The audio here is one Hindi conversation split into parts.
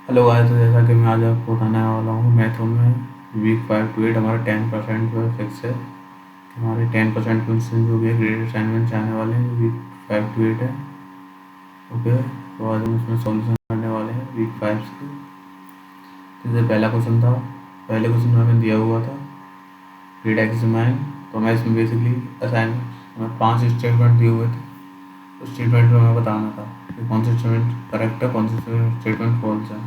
हेलो गाइस, तो जैसा कि मैं आज आपको बताने वाला हूँ मैथों में वीक 5 to 8 हमारा 10% जो है फिक्स है। हमारे 10% क्वेश्चन जो भी है ग्रेडेड असाइनमेंट आने वाले हैं वीक 5 to 8 है। ओके, तो आज हम इसमें सॉल्यूशन करने वाले हैं वीक 5 के। जैसे पहला क्वेश्चन था, पहले क्वेश्चन में हमें दिया हुआ था ग्रेड एग्जामाइन, तो हमें इसमें बेसिकली असाइनमेंट हमें 5 स्टेटमेंट दिए हुए थे। तो स्टेटमेंट में हमें बताना था कि कौन सा स्टेटमेंट करेक्ट है, कौन सा स्टेटमेंट फॉल्स है।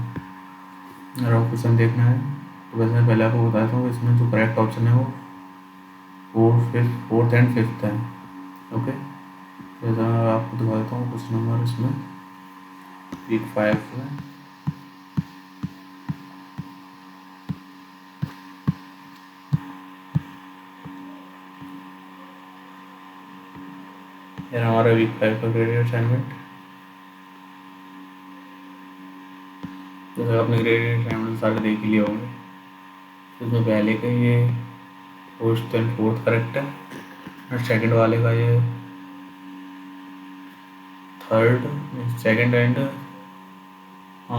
अगर आपको क्वेश्चन देखना है तो वैसे मैं पहले आपको बताता हूँ इसमें जो करेक्ट ऑप्शन है वो फोर्थ एंड फिफ्थ है। ओके, जैसा मैं आपको दिखा देता हूँ क्वेश्चन नंबर इसमें वीक 5 में। ये हमारा वीक 5 का ग्रेडेड असाइनमेंट। जैसे आपने ग्रेडेड असाइनमेंट सारे देख ही लिए होंगे, तो इसमें पहले का ये फर्स्ट एंड फोर्थ करेक्ट है और सेकंड वाले का ये third second and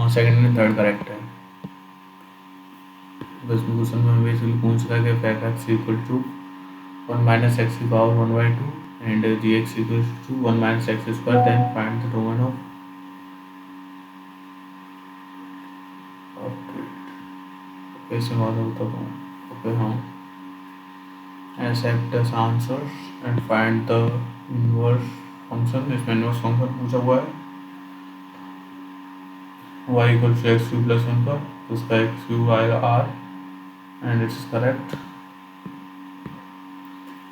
second and third correct है। बस क्वेश्चन में बेसिकली पूछ रहा है कि f x equal to 1 minus x की power 1/2 and gx equals to 1 minus x square, then find the domain of कैसे वाला होता है। ओके, हम accept the answers and find the inverse function। इसमें inverse function पूछा हुआ है y equals to x cube plus 1 पर, तो उसका x cube आएगा r and it's correct।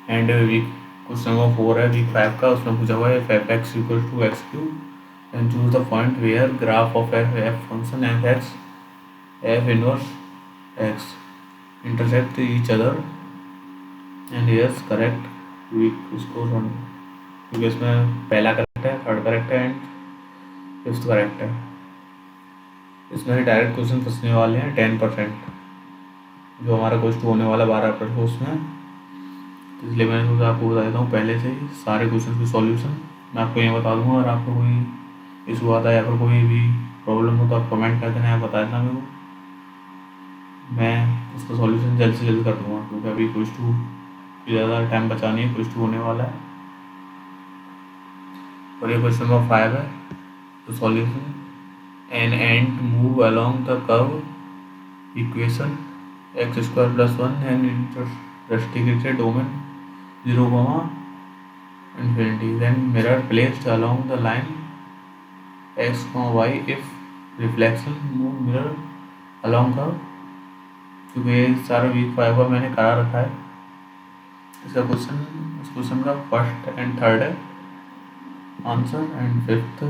And week question number 4 है वीक 5 का, उसमें पूछा हुआ है f x equal to x cube and choose the point where graph of f function f x f inverse x intersect each other and yes correct week score 1, क्योंकि इसमें पहला करेक्ट है, थर्ड करेक्ट है एंड फिफ्थ करेक्ट है। इसमें डायरेक्ट क्वेश्चन फंसने वाले हैं 10%, जो हमारा क्वेश्चन होने वाला 12% को उसमें, इसलिए मैंने सोचा आपको बता देता हूँ पहले से ही सारे क्वेश्चन के सॉल्यूशन मैं आपको ये बता दूँगा। और आपको कोई इशू आता है या फिर कोई भी प्रॉब्लम हो तो आप कमेंट कर देना या बता देना मेरे को, मैं उसका सॉल्यूशन जल्द से जल्द कर दूँगा, क्योंकि अभी कुछ टू ज़्यादा टाइम बचा नहीं है, कुछ टू होने वाला है। और ये क्वेश्चन नंबर 5 है, तो solution an and move along the curve equation X square plus 1 and intersected domain 0, infinity, then mirror placed along the line x, y if reflection move mirror along the, क्योंकि ये सारा वीक 5 का मैंने करा रखा है। इसका क्वेश्चन इस क्वेश्चन का फर्स्ट एंड थर्ड है आंसर, एंड फिफ्थ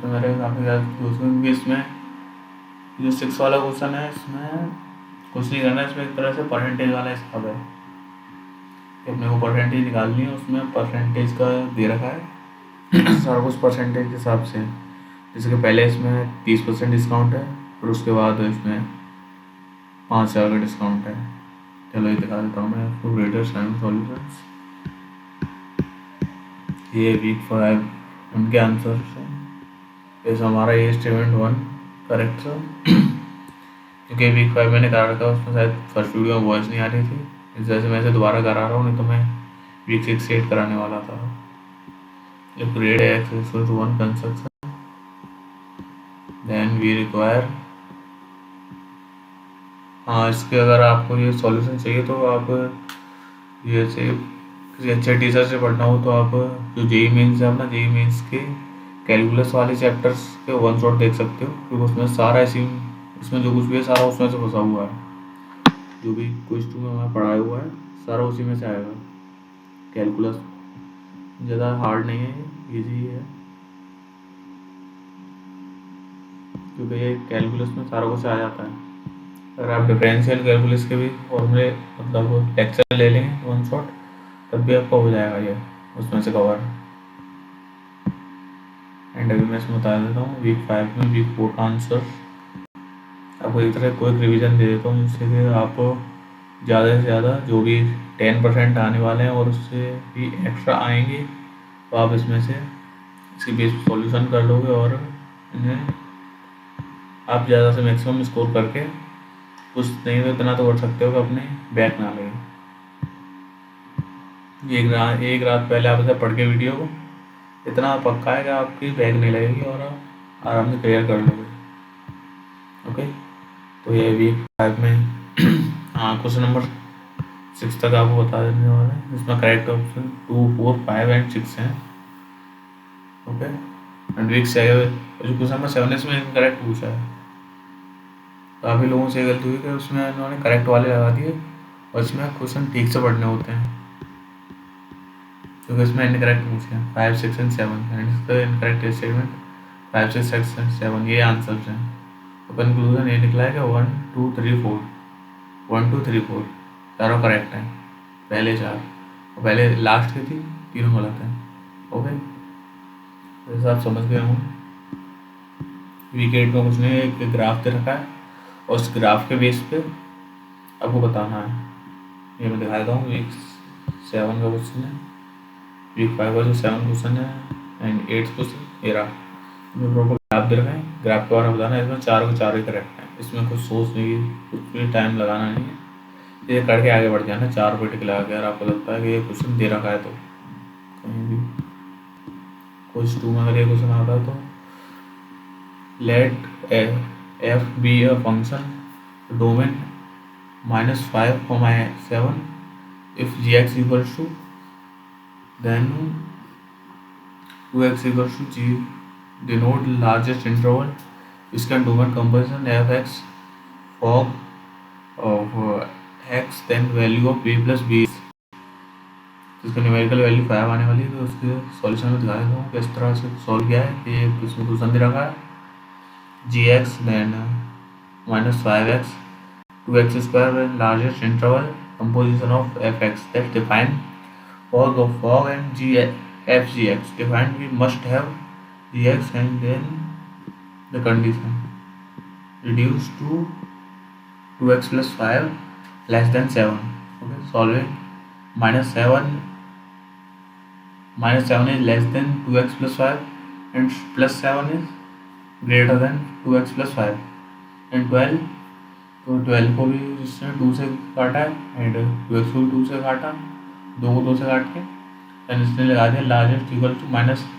मेरे काफ़ी ज़्यादा क्योंकि इसमें जो 6 वाला क्वेश्चन है इसमें कुछ नहीं करना है, इसमें एक तरह से परसेंटेज वाला हिसाब है कि अपने को परसेंटेज निकालनी है, उसमें परसेंटेज का दे रखा है सारा कुछ परसेंटेज के हिसाब से। जैसे कि पहले इसमें 30% डिस्काउंट है और उसके बाद इसमें 5,000 का डिस्काउंट है। चलो ये दिखा देता हूँ मैं आपको ग्रेटर सॉल्यूशंस। ये वीक 5 उनके आंसर है। जैसे हमारा ये स्टेटमेंट 1 करेक्ट था, क्योंकि वीक 5 मैंने करा रखा उसमें शायद फर्स्ट वीडियो में वॉइस नहीं आ रही थी, इस वजह से मैं इसे दोबारा करा रहा हूँ, नहीं तो मैं वीक 6 8 कराने वाला था। ये grade x equal to 1 construction, then we require, हाँ इसके अगर आपको ये सॉल्यूशन चाहिए तो आप ये से किसी अच्छे टीचर से पढ़ना हो तो आप जो जेई मेंस है अपना जेई मेंस के कैलकुलस वाले चैप्टर्स के वन शॉट देख सकते हो, क्योंकि उसमें सारा ऐसी उसमें जो कुछ भी है सारा उसमें से फंसा हुआ है। जो भी क्विज 2 में हमें पढ़ाया हुआ है सारा उसी में से आएगा। कैलकुलस ज़्यादा हार्ड नहीं है, इजी है, क्योंकि ये कैलकुलस में सारा कुछ आ जाता है। अगर आप डिफरेंशियल कैलकुलस के भी फॉर्मूले मतलब लेक्चर ले लें वन शॉट, तब भी आपका हो जाएगा ये उसमें से कवर। एंड अभी मैं इसमें बता देता हूँ वीक 5 में वीक 4 का आंसर आपको एक तरह कोई रिवीजन दे देता हूँ, जिससे कि आप ज़्यादा से ज़्यादा जो भी 10% आने वाले हैं और उससे भी एक्स्ट्रा आएंगे तो आप इसमें से इसकी बेस सॉल्यूशन कर लोगे और इन्हें आप ज़्यादा से मैक्सिमम स्कोर करके कुछ नहीं तो इतना तो कर सकते हो कि अपने बैक ना लगे। एक रात पहले आप इसे पढ़ के वीडियो को इतना पक्का है कि आपकी बैक नहीं लगेगी और आप आराम से क्लियर कर लोगे। ओके, तो ये वीक 5 में हाँ क्वेश्चन नंबर 6 तक आपको बता देने वाले हैं, इसमें करेक्ट ऑप्शन 2, 4, 5 एंड 6 हैं। ओके, एंड वीक 7 जो क्वेश्चन नंबर 7 इसमें करेक्ट पूछा है। काफ़ी लोगों से गलती हुई कि उसमें उन्होंने करेक्ट वाले लगा दिए और इसमें क्वेश्चन ठीक से पढ़ने होते हैं, क्योंकि इसमें इनकरेक्ट पूछे हैं 5, 6 एंड 7 एंड इसका इनकरेक्ट स्टेटमेंट 5, 6 एंड 7 ये आंसर्स हैं। तो कंक्लूजन ये निकला है कि 1, 2, 3, 4 1, 2, 3, 4 चारों करेक्ट हैं, पहले 4 और पहले लास्ट की थी तीनों गलत हैं। ओके, तो आप समझ गए होंगे। वीक 8 में कुछ नहीं, एक ग्राफ दे रखा है और उस ग्राफ के बेस पे आपको बताना है। ये मैं दिखा देता हूँ। वीक 7 का क्वेश्चन है, वीक 5 का जो 7 क्वेश्चन है एंड 8 क्वेश्चन ये रहा। इसमें प्रॉपर ग्राफ दे रखा है, ग्राफ के बारे में बताना है। इसमें चारों के चारों ही करेक्ट है, इसमें कुछ सोच नहीं, कुछ भी टाइम लगाना नहीं है, ये करके आगे बढ़ जाना। 4 रुपये टिक लगा के अगर आपको लगता है कि ये क्वेश्चन दे रखा है तो कहीं भी कुछ 2 में अगर ये क्वेश्चन आता है तो let f be a function domain -5, 7 if gx equals to then 2x equals to g denote largest interval इसका domain composition f(x) fog of x then value of b plus b इसका न्यूमेरिकल वैल्यू 5 आने वाली है। तो उसके सॉल्यूशन में दिखा देता हूँ किस तरह से सॉल्व किया है। कि इसमें क्वेश्चन दे रखा है gx then -5x 2x square largest interval composition of fx that define fog and fgx defined we must have gx and then the condition reduced to 2x plus 5 less than 7. Okay, solving -7 is less than 2x plus 5 and plus 7 is greater than 2x plus 5 and 12। तो 12 को भी इसने 2 से काटा है एंड 2x को भी 2 से काटा, 2 को 2 से काट के एंड इसने लगा दिया largest equal to -6,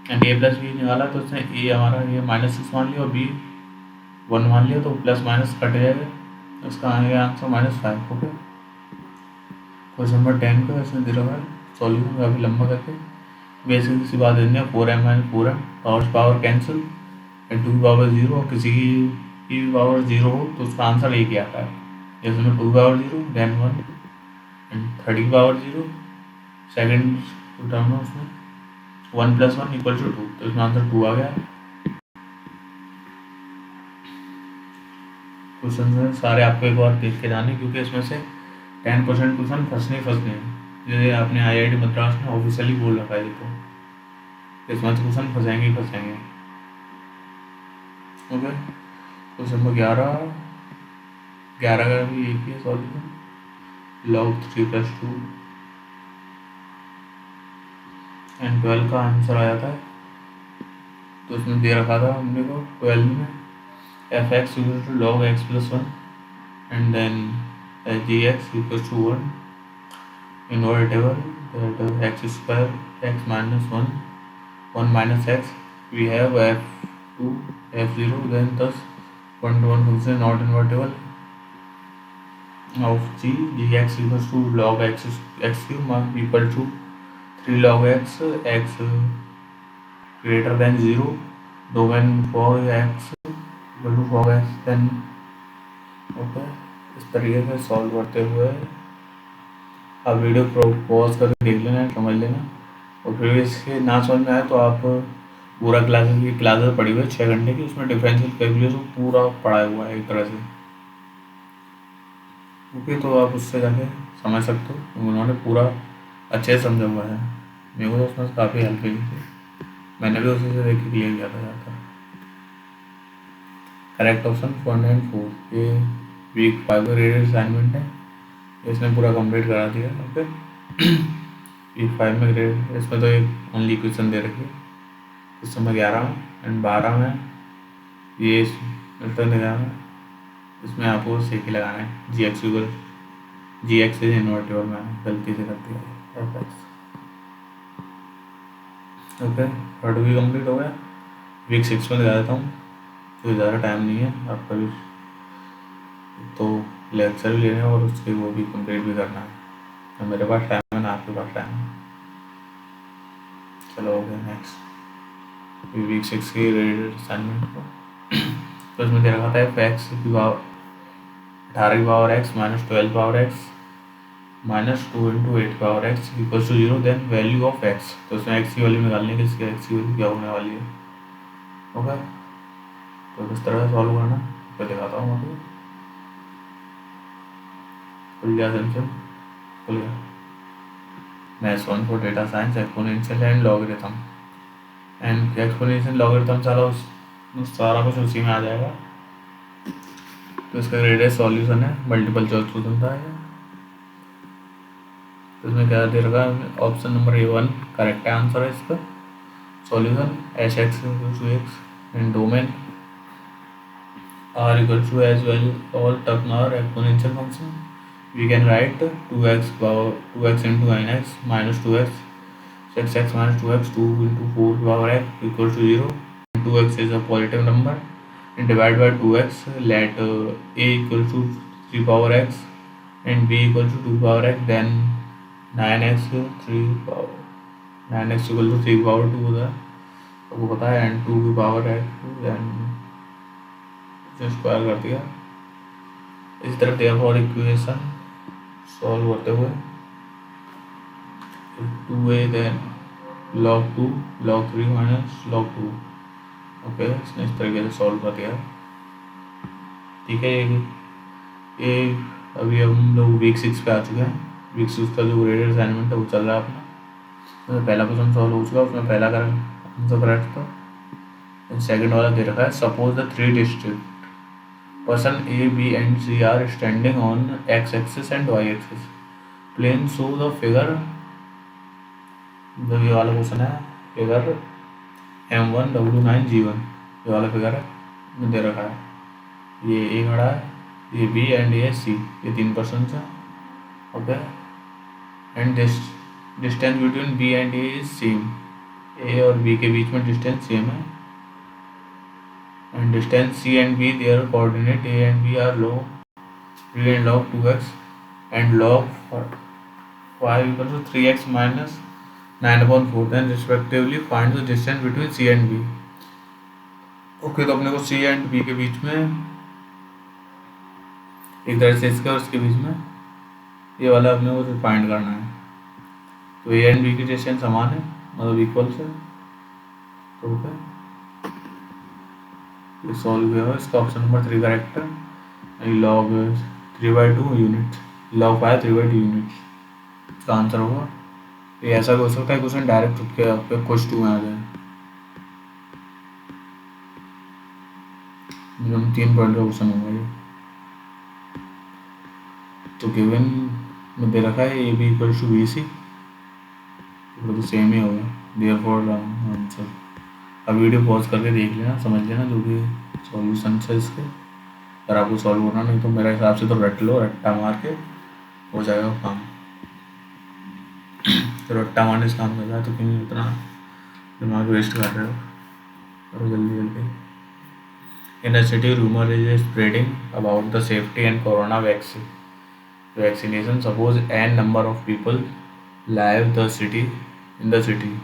and a plus b निकाला तो इसने ए हमारा ये -6 मान लिया और बी 1 मान लिया, तो प्लस माइनस कट जाएगा, इसका आएगा आंसर -5। ओके, क्वेश्चन नंबर 10 का इसमें दे रहा है सॉल्यूशन काफ़ी लंबा करके बेसिक सी बात देनी है 4m - 4m power cancel and 2 power 0 और किसी की पावर 0 हो तो उसका आंसर एक ही आता है। जैसे में 2 power 0 then 1 and 30 power 0 second term है उसमें 1 + 1 = 2, तो इसमें आंसर 2 आ गया। क्वेश्चन सारे आपको एक बार देख के जाने, क्योंकि इसमें से 10% क्वेश्चन फंसने हैं, जैसे आपने IIT मद्रास में ऑफिशियली बोल रखा है तो इसमें क्वेश्चन फंसेंगे ही फंसेंगे। ओके, क्वेश्चन नंबर 11 का भी एक ही है सॉल्यूशन, log 3 + 2 एंड 12 का आंसर आ जाता है। तो इसमें दे रखा था हमने को 12 में f(x) = log x + 1 and then gx = 1 invertible that x² x - 1 1 - x we have f2 f0 then thus 1 to 1 function not invertible of gx = log x cube equal to 3 log x greater than 0 domain for x equal to fog x then। Okay, इस तरीके से सॉल्व करते हुए आप वीडियो पॉज करके देख लेना, समझ लेना, और फिर इसके ना समझ में आए तो आप पूरा क्लासेस पढ़ी हुई है 6 घंटे की, उसमें डिफरेंशियल कैलकुलस पूरा पढ़ा हुआ है एक तरह से। ओके, तो आप उससे जाके समझ सकते हो, उन्होंने पूरा अच्छे से समझा हुआ है। मेरे को तो उसमें काफ़ी हेल्प हुई थी, मैंने भी उसी से देख के क्लियर किया था ज़्यादा। करेक्ट ऑप्शन 1 and 4 ये वीक 5 का ग्रेडेड असाइनमेंट है, इसने पूरा कंप्लीट करा दिया। ओके, वीक 5 में ग्रेड इसमें तो एक ओनली क्वेश्चन दे रखी है, क्वेश्चन नंबर 11 में एंड 12 में ये मिलता लगाना, इसमें आपको सेक ही लगाना है। जी एक्स इज इन्वर्टेबल, मैंने गलती से कर दिया एफ एक्स। ओके, पार्ट भी कंप्लीट हो गया। वीक 6 में लगा देता हूँ, तो ज़्यादा टाइम नहीं है आपका भी, तो लेक्चर भी लेना है और उसके वो भी कंप्लीट भी करना है। तो मेरे पास टाइम है ना आपके पास टाइम है। चलो हो गया नेक्स्ट वीक 6 की असाइनमेंट को। तो इसमें दे रखा था एफ एक्स की पावर 18 की power x minus 12 power x minus 2 into 8 power x equal to 0, then value of x. तो उसमें एक्स की वैल्यू निकालनी है कि इसकी एक्स की वैल्यू क्या होने वाली है। ओके, तो किस तरह से सॉल्व करना तो दिखाता हूँ अभी। खुल गया सेंसर, खुल गया। Maths 1 for data science, exponential and logarithm. And exponential logarithm सारा कुछ उसी में आ जाएगा। तो इसका ग्रेडेड सॉल्यूशन है, मल्टीपल चॉइस क्वेश्चन था ये। तो इसमें क्या दे रखा है, option number A1 correct answer है इसका। Solution H x in domain r equal to as well all Tupner exponential function. We can write 2x into nx minus 2x 6x minus 2x 2 into 4 power x equal to 0. 2x is a positive number and divide by 2x, let a equal to 3 power x and b equal to 2 power x, then 9x 3 power 9x equal to 3 power 2 होता है, आपको पता है, and 2 की पावर x then स्क्वायर कर दिया। इसी तरह देयरफॉर इक्वेशन सॉल्व करते हुए 2a then log 2 log 3 minus log 2। Okay, इसने इस तरीके से सॉल्व कर दिया। ठीक है, ये अभी हम लोग वीक 6 पे आ चुके हैं। वीक 6 का जो ग्रेडेड असाइनमेंट है वो चल रहा है अपना। तो पहला क्वेश्चन सॉल्व हो चुका, उसमें पहला आंसर करेक्ट था। सेकंड वाला दे रखा है, suppose the 3 district person A, B and C are standing on x axis and y axis. Plane show the figure, जब ये वाला क्वेश्चन है फिगर M1 W9 G1, ये वाला फिगर है दे रखा है। ये A खड़ा है, ये B एंड ये C, ये 3 पर्सन है। Okay, and distance between B and A is same. A और B के बीच में डिस्टेंस सेम है। And distance C and B, their coordinate A and B are log 3 and log 2x and log 5 equal to 3x minus 9/4, then respectively find the distance between C and B. Okay, तो अपने को C and B के बीच में एक तरह से इसके और इसके बीच में ये वाला अपने को फाइंड करना है। तो A and B की डिस्टेंस समान है, मतलब इक्वल से। तो ओके, सॉल्व किया हुआ। इसका ऑप्शन नंबर 3 करेक्ट है। लॉग 3/2 यूनिट, लॉग 5 3/2 यूनिट इसका आंसर होगा। ये ऐसा भी हो सकता है क्वेश्चन डायरेक्ट उठ के आपके क्वेश्चन 2 में आ जाए। मिनिमम 3 पॉइंट का क्वेश्चन होगा ये। तो गिवन में दे रखा है a b equal to b c, तो सेम ही होगा, देयरफॉर आंसर। अब वीडियो पॉज करके देख लेना, समझ लेना जो भी सॉल्यूशन है इसके। अगर आपको सॉल्व करना नहीं तो मेरे हिसाब से तो रट लो, रट्टा मार के हो जाएगा काम। तो रट्टा मारने से काम कर रहा है तो क्यों इतना दिमाग वेस्ट कर रहे हो, करो जल्दी जल्दी। In a city rumour is spreading about the safety and corona vaccination. Suppose an number of people live the city in the city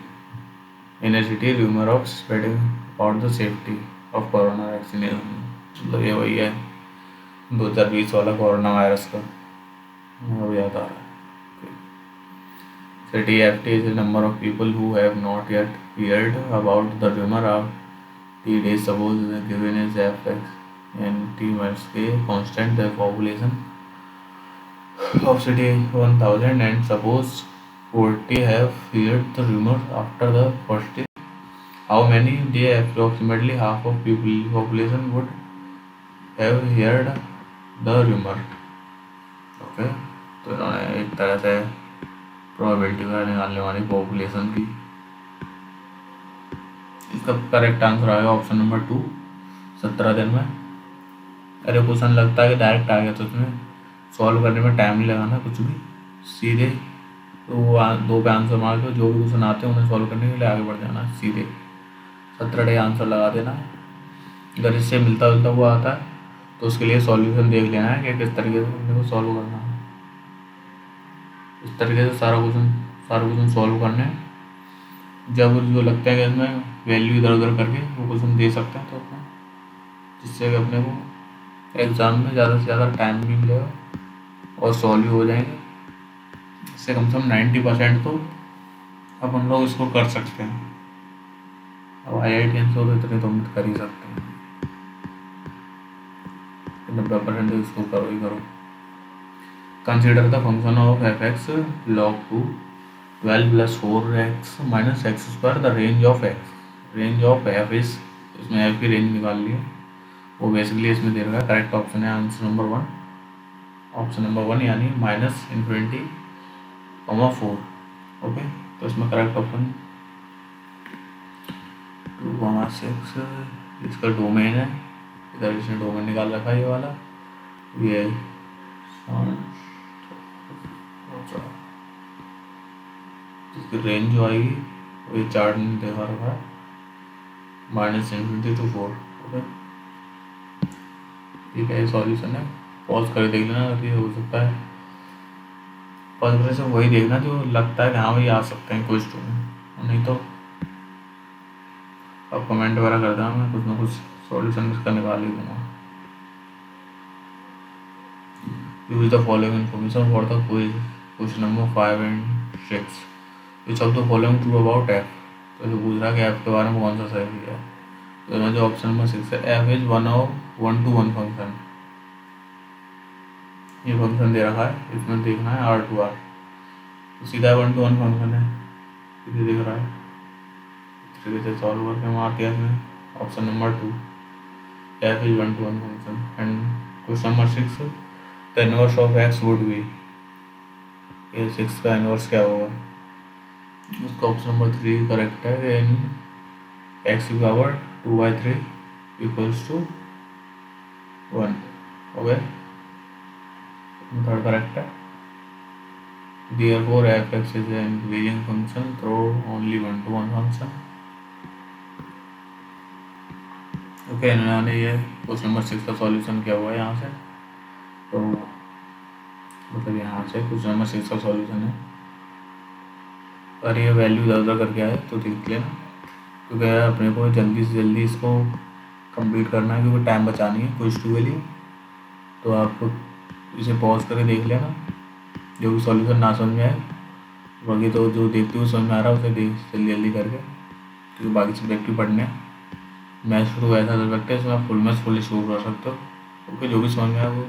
in a city rumor of spreading about the safety of corona vaccination। मतलब ये वही है 2020 वाला कोरोना वायरस का, वो याद आ रहा है। City FT is the number of people who have not yet heard about the rumor of the days suppose given is FX and T minus K constant the population of city 1000 and suppose 40 have heard the rumor after the first day. How many day approximately half of population would have heard the rumor? Okay, तो इन्होंने एक तरह से प्रोबेबिलिटी का निकालने वाली पॉपुलेशन की। इसका करेक्ट आंसर आएगा ऑप्शन नंबर 2 17 दिन में। अरे क्वेश्चन लगता है कि डायरेक्ट आ गया तो उसमें सॉल्व करने में टाइम नहीं लगाना कुछ भी, सीधे तो वो 2 पे आंसर मार के जो भी क्वेश्चन आते हैं उन्हें सॉल्व करने के लिए आगे बढ़ जाना, सीधे 17 डे आंसर लगा देना। अगर इससे मिलता जुलता हुआ आता है तो उसके लिए सॉल्यूशन देख लेना है कि किस तरीके से अपने को सॉल्व करना है। इस तरीके से सारा क्वेश्चन सॉल्व करने हैं। जब जो लगता है कि इसमें वैल्यू इधर उधर करके वो क्वेश्चन दे सकते हैं तो अपना, जिससे कि अपने को एग्ज़ाम में ज़्यादा से ज़्यादा टाइम भी मिलेगा और सॉल्व भी हो जाएंगे। इससे कम से कम 90% तो अपन लोग इसको कर सकते हैं। अब IITians हो तो इतने तो उम्मीद कर ही सकते हैं, 90% इसको करो ही करो। Consider the function of f(x) log 2 12 + 4x - x², the range of x। Range of f इस, इसमें f की रेंज निकाल ली है, वो बेसिकली इसमें दे रखा है। करेक्ट ऑप्शन है आंसर नंबर 1, ऑप्शन नंबर 1 यानी -∞, 4। ओके, तो इसमें करेक्ट ऑप्शन 2,6 इसका डोमेन है, इधर इसने डोमेन निकाल रखा है ये वाला, ये इसकी रेंज जो आएगी वो ये चार्ट में दिखा रखा है, -∞ to 4। ओके, ठीक है, ये सॉल्यूशन है। पॉज करके देख लेना अगर ये हो सकता है, पॉज करने से वही देखना जो लगता है कि हाँ भाई आ सकते हैं कुछ तो, नहीं तो अब कमेंट वगैरह कर देना, मैं कुछ ना कुछ सॉल्यूशन इसका निकाल ही दूंगा। Use the following information for the quiz, question number 5 and 6। Which of the following true about f। तो जो पूछ रहा है कि f के बारे में कौन सा सही है, तो इसमें जो ऑप्शन नंबर 6 है, f इज 1/1 फंक्शन। ये फंक्शन दे रखा है, इसमें देखना है R2R, तो सीधा 1/1 फंक्शन है, इसे दिख रहा है, इस तरीके से सॉल्व करके मार दिया इसमें। Option number 2, f is 1/1 function. And question number 6, the inverse of x would be. ये 6 का इनवर्स क्या होगा, उसका ऑप्शन नंबर 3 करेक्ट है। इन x⁴ 2/3 = 1। ओके, थर्ड करेक्ट है। Therefore f(x) is an increasing function through only 1/1 function। Okay, इन्होंने ये क्वेश्चन नंबर 6 का सॉल्यूशन किया हुआ है यहाँ से, तो मतलब यहाँ से क्वेश्चन नंबर 6 का सॉल्यूशन है। और ये वैल्यू इधर उधर करके आए तो देख लेना, क्योंकि अपने को जल्दी से जल्दी इसको कंप्लीट करना है, क्योंकि टाइम बचानी है क्विज 2 के लिए। तो आप इसे पॉज करके देख लेना, जो भी सॉल्यूशन ना समझ में आए, बाकी तो जो देखते हुए समझ में आ रहा है उसे देख जल्दी जल्दी करके, क्योंकि बाकी सब्जेक्ट भी पढ़ने हैं। मैथ्स शुरू ऐसा सब्जेक्ट है इसमें आप फुल मैथ्स फुल शुरू कर सकते हो। ओके, जो भी समझ में आए वो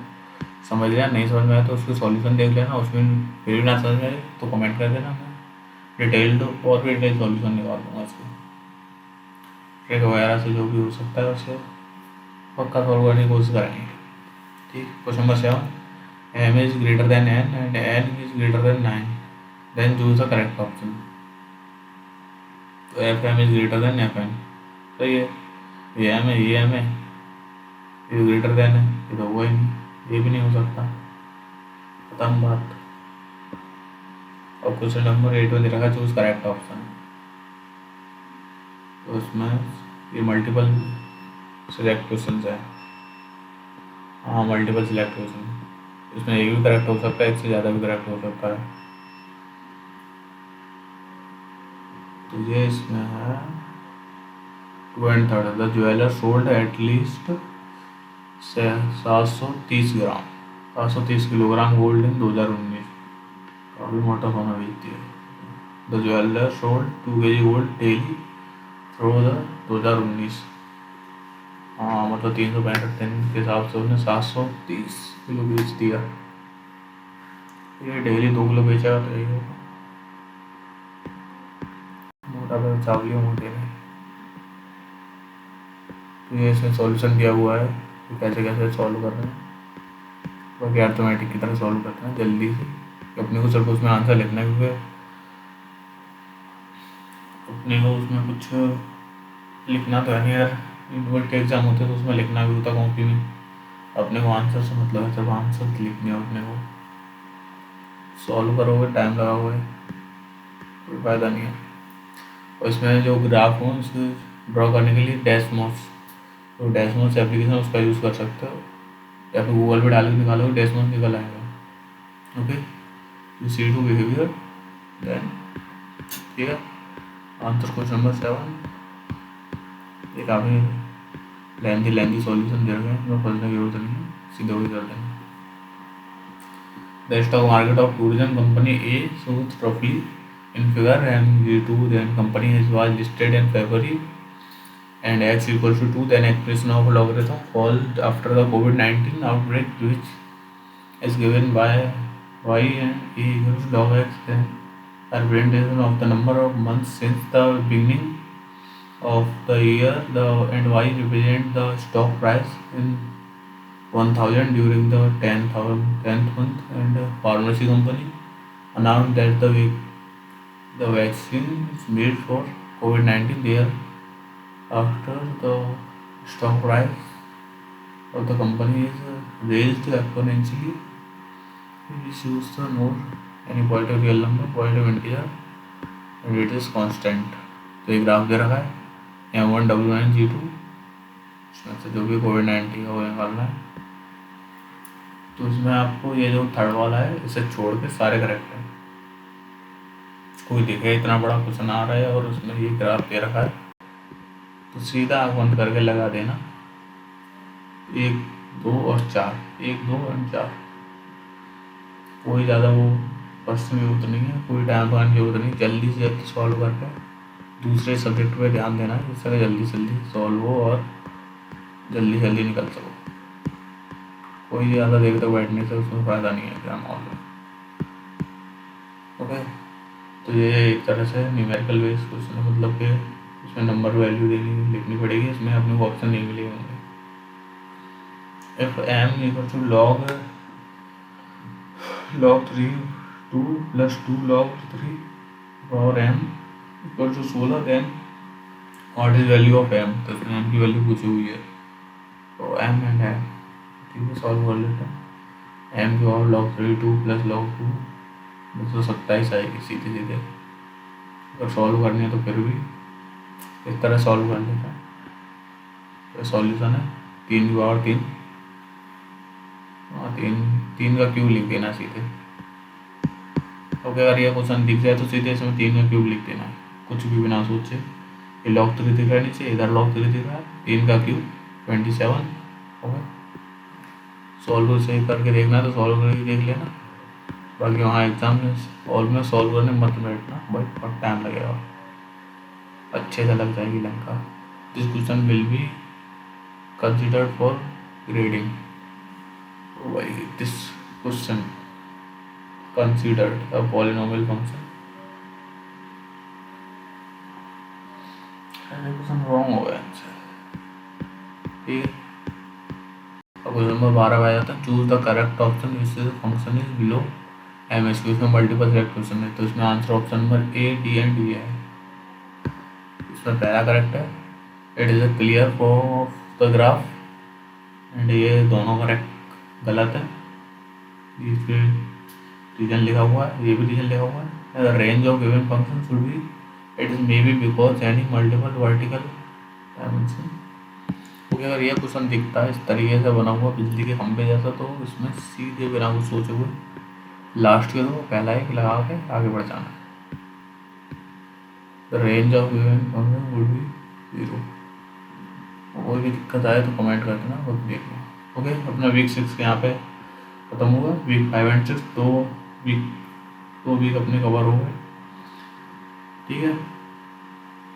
समझ लेना, नहीं समझ में आए तो उसके सॉल्यूशन देख लेना, उसमें फिर भी ना समझ में आए तो कमेंट कर देना, मैं डिटेल्ड और भी डिटेल सॉल्यूशन निकाल दूँगा इसके, ट्रिक वगैरह से जो भी हो सकता है उसे पक्का सॉल्व करने की कोशिश करेंगे। ठीक, question number 7, m is greater than n and n is greater than 9, then choose the correct option। तो fm is greater than fn, सही है, ये m है, ये m है, ये ग्रेटर देन है, ये तो हुआ ही नहीं, ये भी नहीं हो सकता, खत्म बात। और क्वेश्चन नंबर 8 में दे रखा चूज करेक्ट ऑप्शन, तो इसमें ये मल्टीपल सिलेक्ट क्वेश्चन है। हाँ, मल्टीपल सिलेक्ट क्वेश्चन, इसमें एक भी करेक्ट हो सकता है, एक से ज़्यादा भी करेक्ट हो सकता है। तो ये इसमें है 2 and 3। The jeweller sold at least 730 gram 730 kilogram gold in 2019। काफ़ी मोटा सोना बेचती है। The jeweller sold 2 kg gold daily through the 2019। हाँ, मतलब 365 दिन के हिसाब से उसने 730 किलो बेच दिया। ये डेली 2 किलो बेचेगा तो यही होगा, मोटा कर चावली मोटे में। तो ये इसमें सॉल्यूशन दिया हुआ है कि कैसे कैसे सॉल्व कर रहे हैं, बाकी अर्थमेटिक की तरह सॉल्व करते हैं जल्दी से। अपने को सिर्फ उसमें आंसर लिखना है, क्योंकि अपने को उसमें कुछ लिखना तो है नहीं यार, यूनिवर्सिटी के एग्ज़ाम होते हैं तो उसमें लिखना भी होता कॉपी में, अपने को आंसर से मतलब है, जब आंसर लिखने हो अपने को, सॉल्व करोगे टाइम लगाओगे कोई फ़ायदा नहीं है। और इसमें जो ग्राफ हो उसको ड्रॉ करने के लिए डेस्मोस, तो डेस्मोस एप्लीकेशन उसका यूज़ कर सकते हो, या फिर गूगल पे डाल के निकालोगे डेस्मोस निकल आएगा। Okay, you see to behaviour then, ठीक है। आंसर क्वेश्चन नंबर 7, ये काफ़ी लेंदी सॉल्यूशन दे रहे हैं, तो खोलने की जरूरत नहीं है, सीधे वही कर देंगे। The stock market of tourism company A shows roughly in figure M2, then company was listed in February and X equals to 2, then expression of logarithm fall after the COVID-19 outbreak, which is given by y and a equals log x, then a representation of the number of months since the beginning of the year, and y represent the stock price in 1000 during the 10th month, and the pharmacy company announced that the vaccine is made for COVID-19 there. After the stock price of the company is raised exponentially, we choose the node any positive real number, positive integer, and it is constant. तो ये ग्राफ दे रखा है M1 W9 G2, इसमें से जो भी COVID-19 का वो निकालना है। तो इसमें आपको ये जो थर्ड वाला है इसे छोड़ के सारे करेक्ट हैं। कोई दिखे इतना बड़ा क्वेश्चन आ रहा है और उसमें ये ग्राफ दे रखा है, तो सीधा आँख बंद करके लगा देना 1 2 और 4, 1 2 और 4। कोई ज़्यादा वो पर्सन की जरूरत नहीं है, कोई टाइम लगाने की जरूरत नहीं, जल्दी से जल्दी सॉल्व करके दूसरे सब्जेक्ट पे ध्यान देना है, जिससे जल्दी से जल्दी सॉल्व हो और जल्दी से जल्दी निकल सको। कोई ज़्यादा देर तक बैठने से उसमें फ़ायदा नहीं है एग्जाम हॉल में। ओके, तो ये एक तरह से न्यूमेरिकल बेस्ड क्वेश्चन है, मतलब कि इसमें नंबर वैल्यू देनी लिखनी पड़ेगी, इसमें अपने को ऑप्शन नहीं मिलेंगे होंगे। If m equal to log 3 2 plus 2 log 3 और m equal to 16, then what is value of m, तो इसमें m की वैल्यू पूछी हुई है, तो m एंड m, ठीक है, सॉल्व कर लेते हैं। m की और log 3 2 प्लस log 2 227 आएगी सीधे सीधे। अगर सॉल्व करनी है तो फिर भी इस तरह सॉल्व कर लेते हैं। तो सॉल्यूशन है 3 की पावर 3, और 3 का क्यूब लिख देना सीधे। ओके, अगर ये क्वेश्चन दिख जाए तो सीधे इसमें 3 का क्यूब लिख देना है, कुछ भी बिना सोचे। ये log 3 दिख रहा है नीचे, इधर log 3 दिख रहा है, 3 का क्यूब 27। ओके, सॉल्व से करके देखना है तो सॉल्व करके देख लेना, बाकी वहाँ एग्जाम में हॉल में सॉल्व करने मत बैठना भाई, बहुत टाइम लगेगा, अच्छे से लग जाएगी Lanka. This question will be considered for grading. भाई this question considered a polynomial function, question wrong हो गया आंसर, ठीक है। अब क्वेश्चन नंबर 12 आ जाता है, choose the correct option which function is below एम एस क्यू। इसमें मल्टीपल सेलेक्ट क्वेश्चन है, तो इसमें answer option number A D and D है। इसमें पहला करेक्ट है, it is a clear form of the graph, and ये दोनों करेक्ट गलत है। इसमें रीजन लिखा हुआ है, ये भी रीजन लिखा हुआ है, range of given function should be, it is may be because any multiple vertical dimension. क्योंकि अगर ये क्वेश्चन दिखता है इस तरीके से बना हुआ बिजली के खंभे जैसा, तो इसमें सीधे बिना कुछ सोचे हुए लास्ट के तो पहला एक लगा के आगे बढ़ जाना। The range of given function would be 0। कोई भी दिक्कत आए तो कमेंट कर देना, वो देख लें। ओके, अपना वीक 6 के यहाँ पे खत्म हुआ। वीक 5 एंड 6 दो वीक अपने कवर हो गए, ठीक है।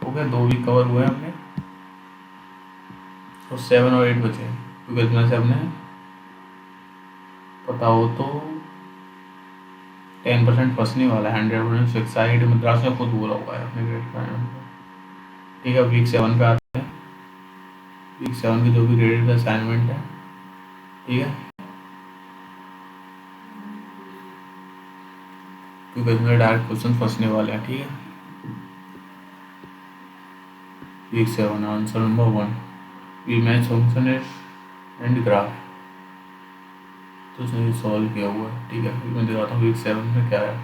ओके, 2 वीक कवर हुए अपने, और 7 और 8 बचे, क्योंकि इतना से अपने पता हो तो 10% फंसने वाला है, 100% फिक्साइड मद्रास में खुद बोला हुआ है अपने ग्रेड फाइनल में, ठीक है। वीक 7 पे आते हैं। वीक 7 की जो भी ग्रेडेड असाइनमेंट है, ठीक है, क्योंकि इसमें डायरेक्ट क्वेश्चन फंसने वाले हैं, ठीक है। Week 7 answer number 1, image function and graph, तो उसने सॉल्व किया हुआ है। ठीक है, मैं दिखाता हूँ वीक 7 में क्या है।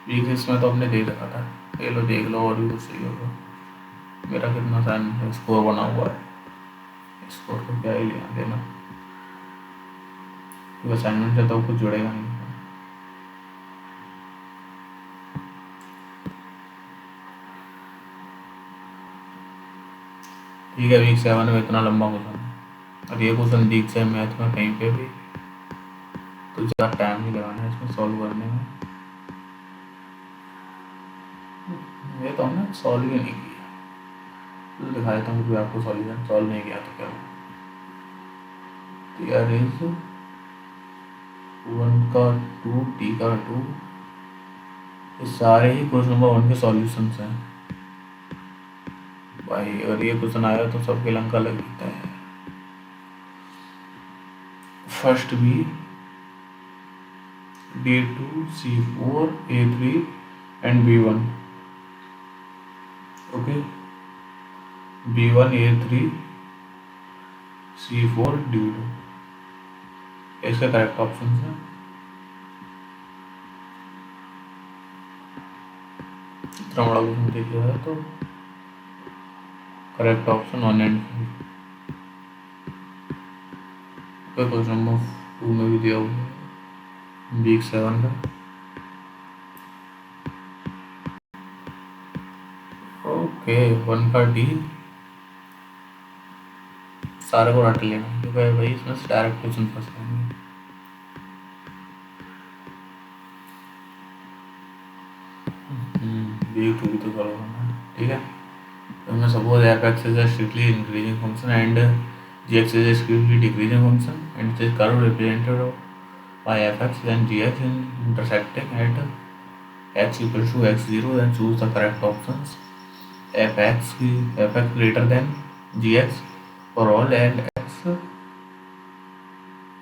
वीक 6 में तो हमने दे रखा था, ये लो देख लो और भी कुछ सही होगा। मेरा कितना टाइम स्कोर बना हुआ है, स्कोर को क्या ही लेना देना, तो असाइनमेंट से तो कुछ जुड़ेगा नहीं। ठीक है, वीक 7 में इतना लंबा क्वेश्चन है, और ये क्वेश्चन दिख जाए मैथ में कहीं पे भी तो ज़्यादा टाइम नहीं लगाना है इसमें सॉल्व करने में। ये तो हमने सॉल्व ही नहीं किया, तो दिखा देता हूँ आपको सॉल्यूशन। सॉल्व नहीं किया तो क्या हुआ, टी आर इज 1 का 2, टी का 2, ये सारे ही क्वेश्चन नंबर 1 के सॉल्यूशंस हैं भाई। अगर ये क्वेश्चन आया तो सबके लंका लग जाता है। First B D2 C4 A3 and B1, okay, B1 A3 C4 D2, इसका करेक्ट ऑप्शन है। इतना बड़ा क्वेश्चन देखिए है तो correct option 1 and 5। Question number 2 में भी दिया हुआ है वीक 7 का। ओके, 1 का डी सारे को रट लेना क्योंकि भाई इसमें से डायरेक्ट क्वेश्चन फंस जाएंगे। वीक 2 भी तो सॉल्व करना है। ठीक है, तो मैं suppose f x is strictly increasing function and g x is strictly decreasing function and this curve represented by fx and gx intersecting at x equal to x0, then choose the correct options। fx greater than gx for all and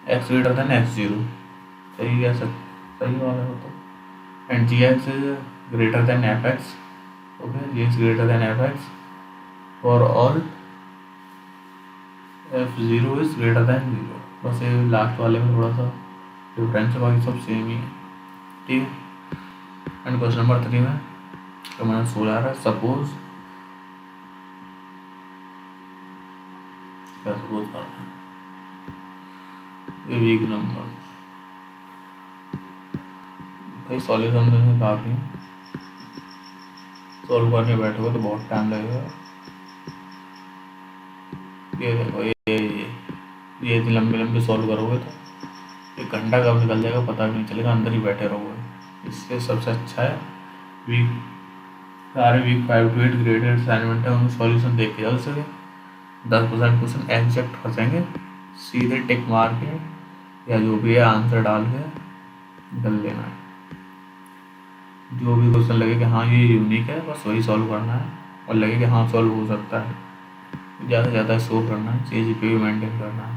x greater than x0, सही है सब सही वाला हो तो, and gx is greater than fx, okay, gx greater than fx for all f0 is greater than 0। बस ये लास्ट वाले में थोड़ा सा डिफरेंस है, बाकी सब सेम ही है। ठीक है, एंड क्वेश्चन नंबर 3 में तो मैंने 16 आ रहा है। सपोज क्या सपोज करना है, ये वीक नंबर भाई सॉल्यूशन देने काफ़ी सॉल्व करने बैठोगे तो बहुत टाइम लगेगा। ये देखो ये इतनी लंबे लंबे सॉल्व करोगे तो 1 घंटा कब निकल जाएगा पता भी नहीं चलेगा, अंदर ही बैठे रहोगे। इससे सबसे अच्छा है वीक सारे वीक 5 to 8 ग्रेडेड असाइनमेंट है, उनमें सॉल्यूशन देख के चल सके। 10% क्वेश्चन एग्जैक्ट फंसेंगे, सीधे टिक मार के या जो भी है आंसर डाल के निकल लेना है। जो भी क्वेश्चन लगे कि हाँ ये यूनिक है बस वही सॉल्व करना है, और लगे कि हाँ सॉल्व हो सकता है ज़्यादा से ज़्यादा स्कोर करना है, CGPA भी मेंटेन करना है।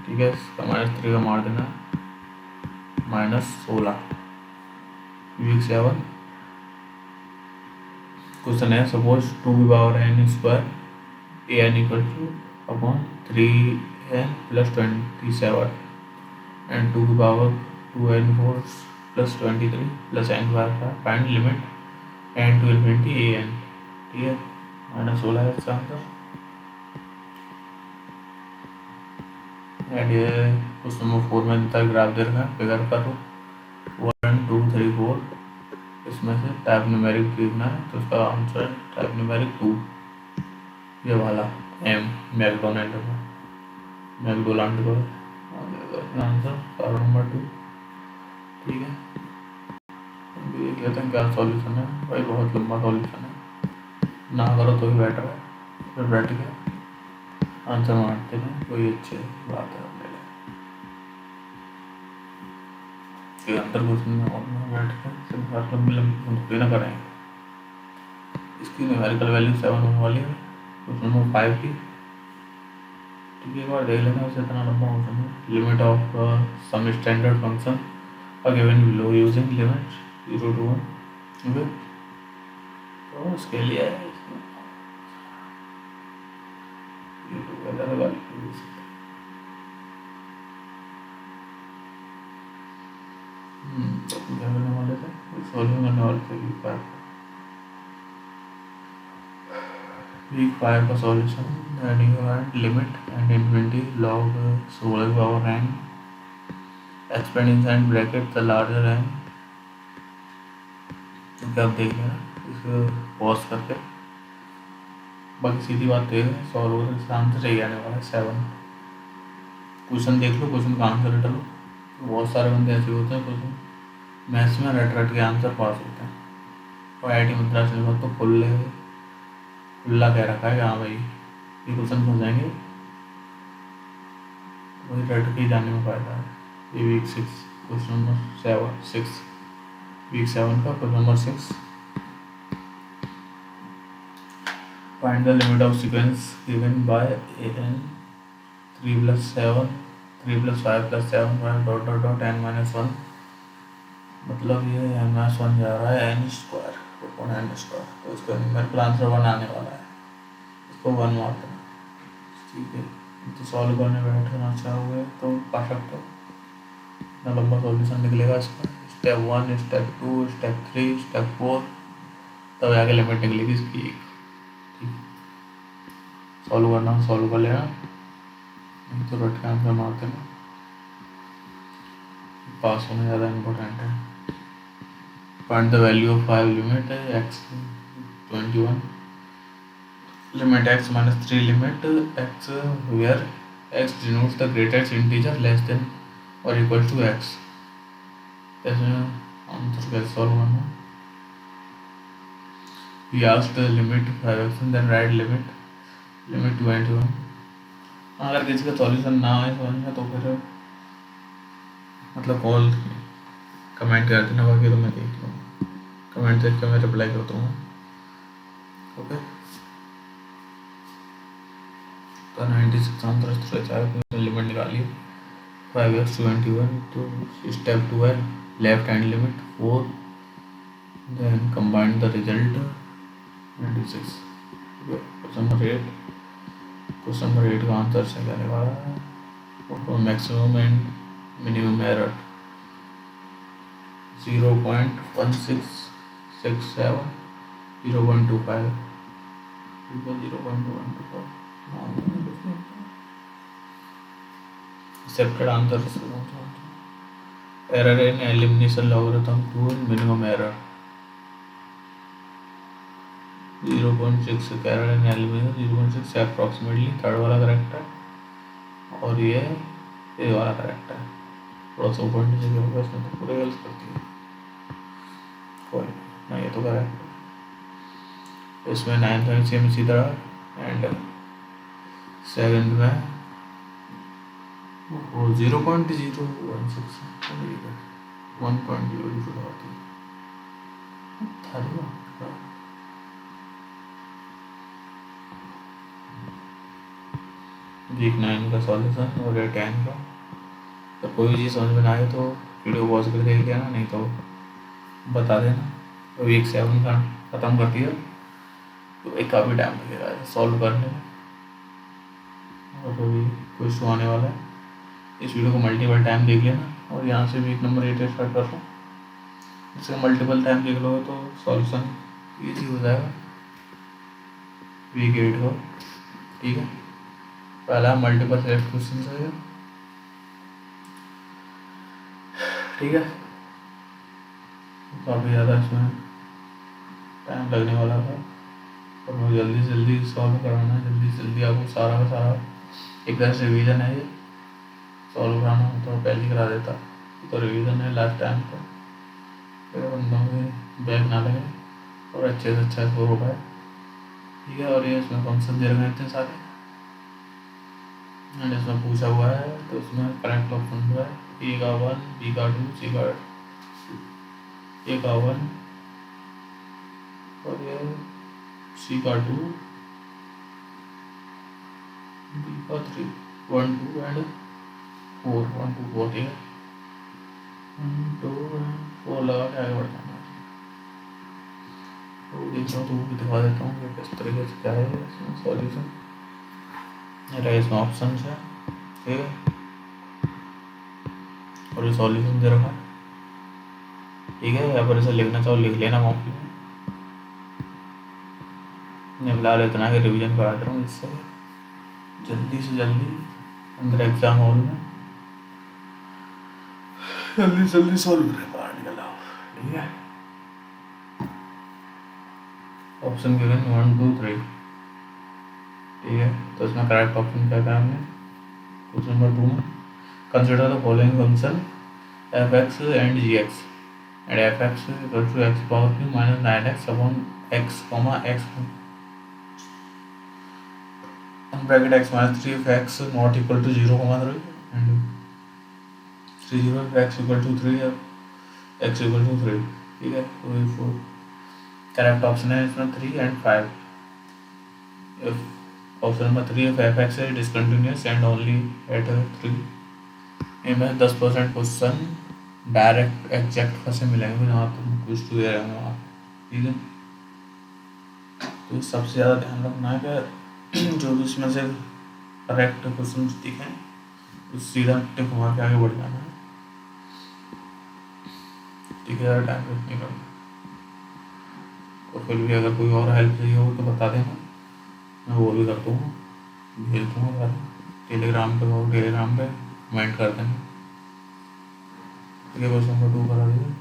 ठीक है, इसका -3 का मार देना -16। वीक 7 क्वेश्चन है सपोज 2 की power n square an equal to upon 3n plus 27 and 2 की power 2n4 plus 23 plus n² find limit n to infinity an। ठीक है, -16 है इसका आंसर। एंड ये क्वेश्चन नंबर 4 में देता है ग्राफ दे रखा है, फिगर करो 1 2 3 4, इसमें से टाइप न्यूमेरिक देखना है तो उसका आंसर टाइप न्यूमेरिक 2, ये वाला M मैकडोनाल्ड का आंसर कार्ड नंबर 2। ठीक है, देख लेते हैं क्या सॉल्यूशन है भाई, बहुत लंबा सॉल्यूशन है, ना करो तो ही बेटर है, फिर बैठ के आंसर मारते हैं कोई अच्छी बात है। अंदर क्वेश्चन में और बैठ कर लंबी लंबी ना करें। इसकी न्यूमेरिकल वैल्यू 7 होने वाली है, क्वेश्चन नंबर 5 की। ठीक है, एक बार देख लेना उसे, इतना लंबा क्वेश्चन है। Limit of some standard function are given below using limit 0 to 1। Okay, तो उसके लिए ये टुगेदर वाली तो क्या करने वाले थे, सॉल्व करने वाले थे वीक 5 का solution that you had limit and infinity log 16 की power 9 expand inside bracket the larger n. तो क्या आप देख लेना इसको पॉज करके, बाकी सीधी बात तो है सॉल्व हो इसका आंसर यही आने वाला है 7। क्वेश्चन देख लो, क्वेश्चन का आंसर रट लो। बहुत सारे बंदे ऐसे होते हैं क्वेश्चन मैथ्स में रट रट के आंसर पास होते हैं। और IIT मद्रास में तो खुला कह रखा है कि हाँ भाई ये क्वेश्चन फंस जाएंगे, वही रट के जाने में फायदा है। ये वीक 6 क्वेश्चन नंबर 6 वीक 7 का question number 6। Find the limit of sequence given by an 3 + 7 3 + 5 + 7 dot dot dot n-1। मतलब ये n-1 जा रहा है n square upon n square, तो इसका न्यूमेरिकल आंसर 1 आने वाला है। इसको 1 मार्क देना, ठीक है। तो सॉल्व करने बैठना चाहोगे तो पा सकते हो, इतना लंबा सॉल्यूशन निकलेगा इसका। स्टेप 1 स्टेप 2 स्टेप 3 स्टेप 4 तब आगे लिमिट निकलेगी इसकी एक, ठीक। सॉल्व करना सॉल्व कर लेना, नहीं तो रट के आंसर मार देना, पास होना ज़्यादा इम्पोर्टेंट है। Find the value of 5 limit x 21 limit x minus 3 limit x where x denotes the greatest integer less than or equal to x। ऐसे आंसर कैसे सॉल्व करना, we asked the limit 5x then write limit 21। अगर किसी का सॉल्यूशन ना आए समझ में तो फिर मतलब कॉल कमेंट कर देना, बाकी तो मैं देख लूँगा, कमेंट देख के मैं रिप्लाई करता हूँ, ओके। तो 96 आंसर चाहे लिमिट निकालिए 5x 21। तो स्टेप 2 है left hand limit 4 then combine the result 96। Question number 8 का आंसर सही आने वाला है। Maximum and minimum error 0.1667 0.25 0.125 accepted answer। error in elimination logarithm 2 minimum error 0.6 error in elimination 0.6 approximately third वाला करेक्ट है और ये वाला करेक्ट है। थोड़ा सा ऊपर नीचे भी होगा इसमें तो पूरे गलत करती है, कोई ना ये तो करेक्ट है। इसमें 9th में सेम इसी तरह एंड 7th में 0.016 1.0 वीक 9 का सॉल्यूशन और 10 का। तो कोई भी चीज़ समझ में ना आए तो वीडियो पॉज कर देख लेना, नहीं तो बता देना। तो वीक 7 का ख़त्म कर दिया तो एक काफ़ी टाइम लगेगा सॉल्व करने में, और अभी कुछ तो आने वाला है। इस वीडियो को मल्टीपल टाइम देख लेना और यहाँ से वीक नंबर 8 स्टार्ट कर रहा हूँ। इससे मल्टीपल टाइम देख लोगे तो सॉल्यूशन ईजी हो जाएगा वीक 8 को, ठीक है। पहला मल्टीपल सेलेक्ट क्वेश्चन है, ठीक है। काफ़ी ज़्यादा इसमें टाइम लगने वाला था और मुझे जल्दी से जल्दी सॉल्व कराना है, जल्दी से जल्दी आपको सारा का सारा एक तरह से रिवीजन है, ये सॉल्व कराना होता तो पहले करा देता, तो रिवीजन है लास्ट टाइम का, फिर बंदों में बैग ना लगे और अच्छे से अच्छा स्कोर हो पाए, ठीक है। और ये इसमें फंक्शन दे रखे हैं इतने सारे एंड इसमें पूछा हुआ है तो इसमें करेक्ट ऑप्शन हुआ है ए का 1 बी का 2 सी का ए का 1 और ये सी का 2 बी का 3 1 2 एंड 4 1 2 4, ठीक है। 1 2 एंड 4 लगा के आगे बढ़ जाना। तो देख रहा हूँ तो वो भी दिखा देता हूँ कि किस तरीके से क्या है इसमें सॉल्यूशन। रहे इसमें ऑप्शन है, ठीक है, और ये सॉल्यूशन दे रखा है, ठीक है। या फिर इसे लिखना चाहो लिख लेना कॉपी में, मैं फिलहाल इतना ही रिवीजन करा दे रहा हूँ इससे जल्दी से जल्दी अंदर एग्जाम हॉल में जल्दी जल्दी सॉल्व कर बाहर निकला, ठीक है। ऑप्शन गिवन 1 2 3, ठीक है। तो इसमें करेक्ट ऑप्शन क्या था हमने क्वेश्चन नंबर 2 में, consider the following function f x and g x and f x equal to x power q minus 9x upon x comma x bracket x minus 3 if x not equal to 0 comma 3 and 3 0 if x equal to 3 x equal to 3, ठीक है। तो ये 4 करेक्ट ऑप्शन है इसमें 3 and 5। Option number 3 if F x is discontinuous and only at 3, इनमें 10% क्वेश्चन डायरेक्ट एग्जैक्ट फंसे मिलेंगे जहाँ तुम कुछ टू रहेंगे वहाँ, ठीक है। तो सबसे ज़्यादा ध्यान रखना है कि जो भी इसमें से करेक्ट क्वेश्चन दिखें तो सीधा टिक मार के आगे बढ़ जाना है, ठीक है। ज़्यादा टाइम वेस्ट नहीं करना। और फिर भी अगर कोई और हेल्प चाहिए हो तो बता देना, मैं वो भी कर दूँगा, भेज दूँगा टेलीग्राम पे, और टेलीग्राम पे कमेंट कर देना, ठीक है। क्वेश्चन नंबर 2 करा दीजिए।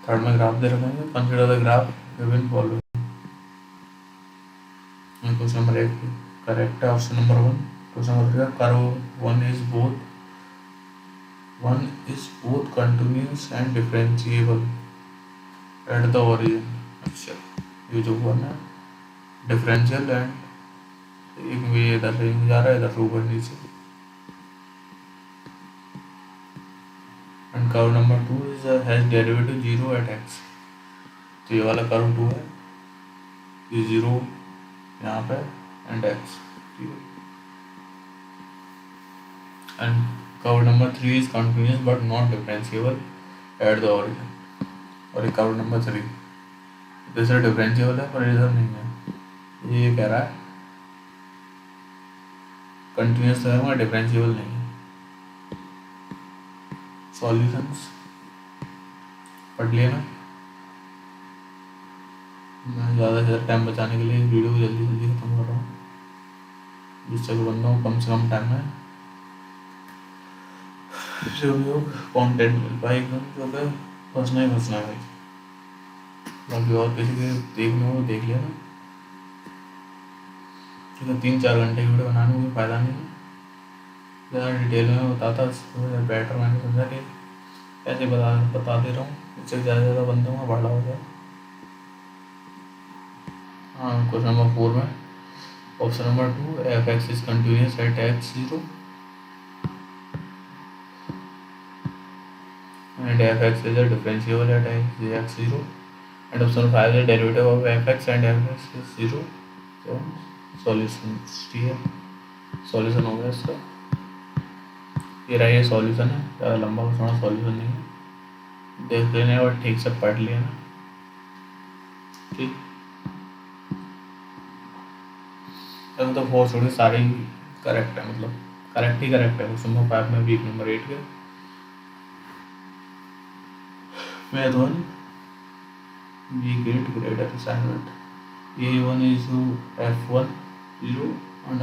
थर्ड में ग्राफ दे रखेंगे, consider the graph given following. Question number 1 correct है option number 1। Question number 3 curve one is both continuous and differentiable at the origin. अच्छा, ये जो वन है डिफरेंशियल एंड एक भी इधर से जा रहा है, इधर से ऊपर नीचे। And curve number 2 is has derivative 0 at x। तो ये वाला कर्व 2 है, ये 0 यहाँ पे एंड x, ठीक है। And curve number 3 is continuous but not differentiable at the origin. और ये कर्व नंबर 3 इधर डिफरेंशिएबल है पर इधर नहीं है, ये कह रहा है कंटिन्यूस है मगर डिफरेंशिएबल नहीं है। सॉल्यूशंस पढ़ लेना। मैं ज़्यादा से ज़्यादा टाइम बचाने के लिए इस वीडियो को जल्दी जल्दी खत्म कर रहा हूँ, जिससे कि बंदा को कम से कम टाइम में जो भी हो कॉन्टेंट मिल पाए एकदम, जो कि फंसना ही फंसना है। बाकी और किसी के देखना हो देख लेना, क्योंकि 3-4 घंटे की वीडियो बनाने में कोई फ़ायदा नहीं है। ज़्यादा डिटेल में बताता तो बेटर, मैंने समझा कि ऐसे बता दे रहा हूँ, इससे ज़्यादा से ज़्यादा बंदों का बढ़ा हो जाए। हाँ, क्वेश्चन नंबर 4 में option number 2 F x is continuous at x 0 and f(x) is a differentiable at x 0 and option 5 is derivative of f(x) and f(x) is 0। तो सॉल्यूशन ठीक है, सॉल्यूशन हो गया इसका। ये रहा, ये सॉल्यूशन है, ज़्यादा लंबा थोड़ा सॉल्यूशन नहीं है, देख लेना और ठीक से पढ़ लेना, ठीक। अब तो फोर छोड़ के सारे ही करेक्ट है, मतलब करेक्ट ही करेक्ट है। क्वेश्चन नंबर 5 में वीक नंबर 8 के math 1 week 8 grade assignment A1 is F1 0 and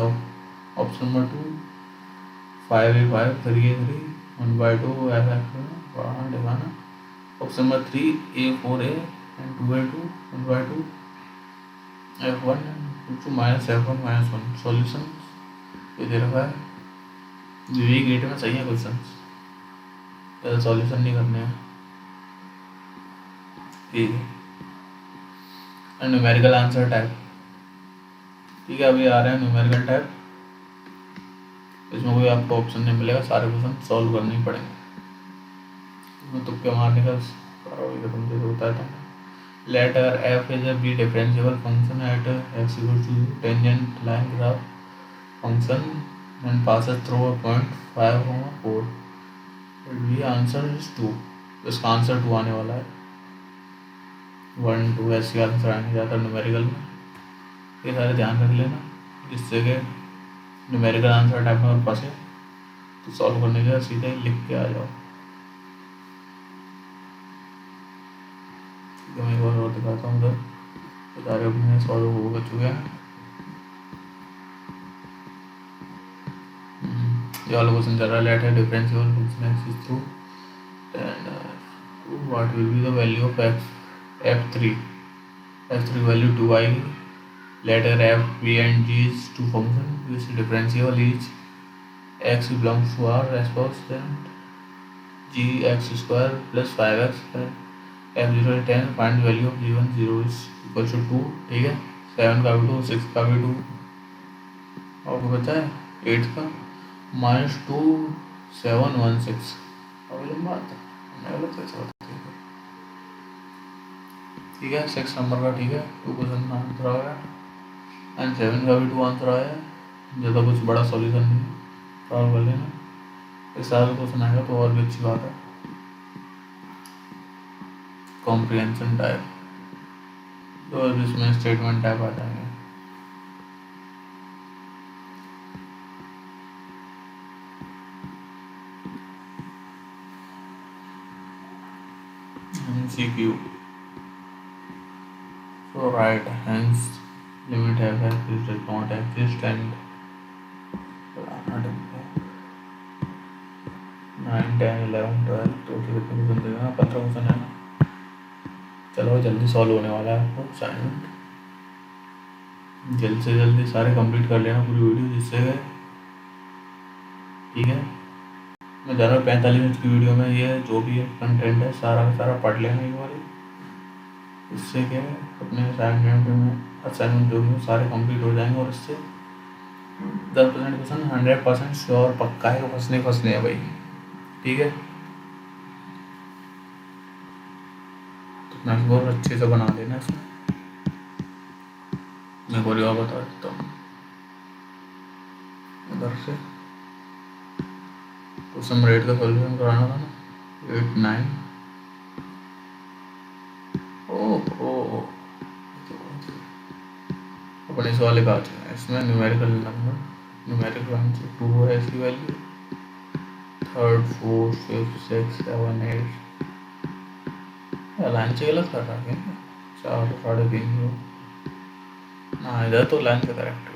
option number 2 5A5 3A3 1/2 F(x) वहाँ दिखाना। Option number 3 A4A and 2A2 1/2 F1 to minus F1 minus 1। Solution ये दे रखा है, वीक 8 में सही है क्वेश्चन, ज़्यादा सॉल्यूशन नहीं करने हैं, ठीक है। एंड न्यूमेरिकल आंसर टाइप, ठीक है। अभी आ रहे हैं न्यूमेरिकल टाइप, इसमें कोई आपको ऑप्शन नहीं मिलेगा, सारे क्वेश्चन सॉल्व करने ही पड़ेंगे। इसमें तुक्के मारने का तुमसे होता है। तो लेट अगर f is be differentiable function at x equal to tangent line graph function and passes through a point 5,4, b answer is 2। इसका आंसर 2 आने वाला है, 1 2 ऐसे आंसर आने जाता है न्यूमेरिकल में, ये सारे ध्यान रख लेना। जिससे कि न्यूमेरिकल आंसर टाइप में फंसे तो सॉल्व करने के लिए सीधे लिख के आ जाओ। तो मैं एक बार और दिखाता हूँ उधर, तो सारे अपने सॉल्व हो चुके हैं। ये वाला क्वेश्चन चल रहा है, लेट है differential function x is through and what will be the value of f3 value 2 आएगी। Letter f b and g is two function which differentiable each x belongs to r response and g x square plus 5x f0 and 10 find the value of g1 0 is equal to 2। ठीक है, 7 का भी 2, 6 का भी 2 और बचा है 8 का -2716। अब लंबा आता है, ठीक है 6 नंबर का, ठीक है 2 क्वेश्चन आंसर आ गया एंड 7 का भी 2 आंसर आया। ज़्यादा कुछ बड़ा सॉल्यूशन नहीं, सॉल्व कर लेना। इस साल क्वेश्चन आएगा तो और भी अच्छी बात है। कॉम्प्रिहेंशन टाइप तो इसमें स्टेटमेंट टाइप आ जाएंगे। MCQ so right hence limit f is does not exist and 9 10 11 12 तो कितने क्वेश्चन देगा, 15 क्वेश्चन है ना। चलो जल्दी सॉल्व होने वाला है आपको असाइनमेंट, जल्द से जल्दी सारे कंप्लीट कर लेना पूरी वीडियो जिससे ठीक है। मैं जा रहा हूँ 45 मिनट की वीडियो में ये जो भी कंटेंट है सारा का सारा पढ़ लेना एक बार, इससे क्या है अपने असाइनमेंट जो भी सारे कंप्लीट हो जाएंगे और इससे 10% क्वेश्चन 100% श्योर पक्का है, फंसने हैं भाई। ठीक है, तो अपना स्कोर अच्छे से बना लेना इसमें। मैं कोई और बता देता हूँ इधर से, क्वेश्चन रेट का सॉल्यूशन कराना था ना 8 9। अपने इस वाले का आ चुका है, इसमें न्यूमेरिकल नंबर न्यूमेरिकल आंसर 2 है इसकी value, 3rd 4th 5th 6th 7 8 line से गलत कर रहा है 4 3.5 ना, इधर तो लाइन से करेक्ट है।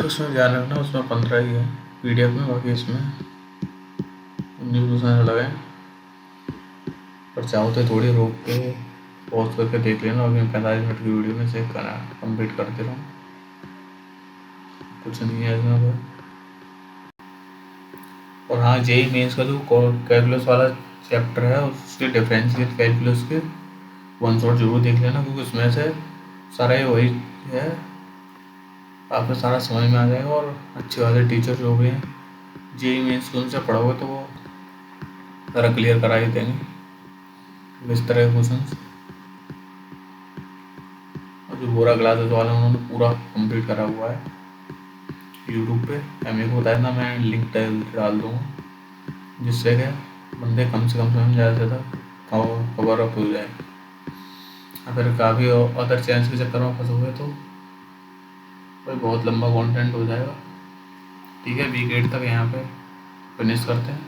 उसमें ध्यान रखना, उसमें 15 ही है PDF में, बाकी इसमें 19 क्वेश्चन लगे हैं। पर चाहो तो थोड़ी रोक के पॉज करके देख लेना, अभी 45 मिनट की वीडियो में चेक करना कंप्लीट करते रहो, कुछ नहीं है इसमें। और हाँ, जेई मेंस का जो कैलकुलस वाला चैप्टर है उसके डिफरेंशियल कैलकुलस के वन शॉट जरूर देख लेना, क्योंकि उसमें से सारा ये वही है, आपको सारा समझ में आ जाएगा। और अच्छे वाले टीचर जो भी हैं जेई मेंस को उनसे पढ़ोगे तो वो सारा क्लियर करा ही देंगे इस तरह के क्वेश्चन। और जो बोरा क्लासेस वाला उन्होंने पूरा कंप्लीट करा हुआ है यूट्यूब पे, मेरे को बताया ना, मैं लिंक डाल दूँगा जिससे कि बंदे कम से कम समझ ज़्यादा से ज़्यादा कवर अप हो जाए। अगर काफ़ी अदर चैनल्स के चक्कर में फंसोगे तो भाई बहुत लंबा कंटेंट हो जाएगा। ठीक है, वीक 8 तक यहाँ पे फिनिश करते हैं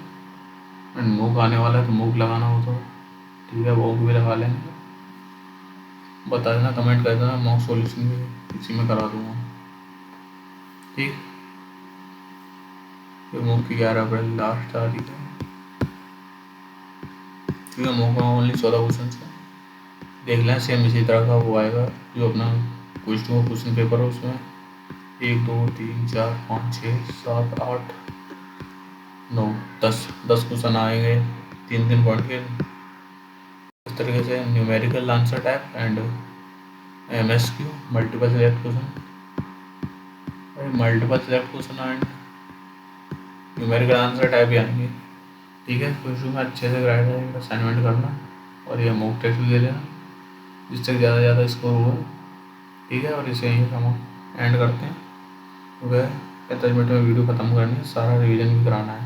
एंड मूक आने वाला है, तो मूक लगाना हो तो ठीक है वो भी लगा लेंगे। बता देना, कमेंट कर देना, मॉक सॉल्यूशन भी इसी में करा दूँगा। ठीक, फिर मूक की 11 अप्रैल लास्ट तारीख है। ठीक है, मूक में ओनली 14 क्वेश्चन है, देख लें। सेम इसी तरह का वो आएगा जो अपना क्वेश्चन पेपर है, उसमें 1 2 3 4 5 6 7 8 9 10 क्वेश्चन आएंगे 3 पॉइंट के। इस तरीके से numerical answer type and MSQ multiple select question and numerical answer type भी आएंगे। ठीक है, क्वेश्चन में अच्छे से ग्राइड असाइनमेंट करना और ये मॉक टेस्ट भी दे लेना जिससे ज़्यादा से ज़्यादा स्कोर हुआ। ठीक है, और इसे यहीं हम एंड करते हैं, क्योंकि 45 मिनट में वीडियो ख़त्म करनी है, सारा रिवीजन भी कराना है।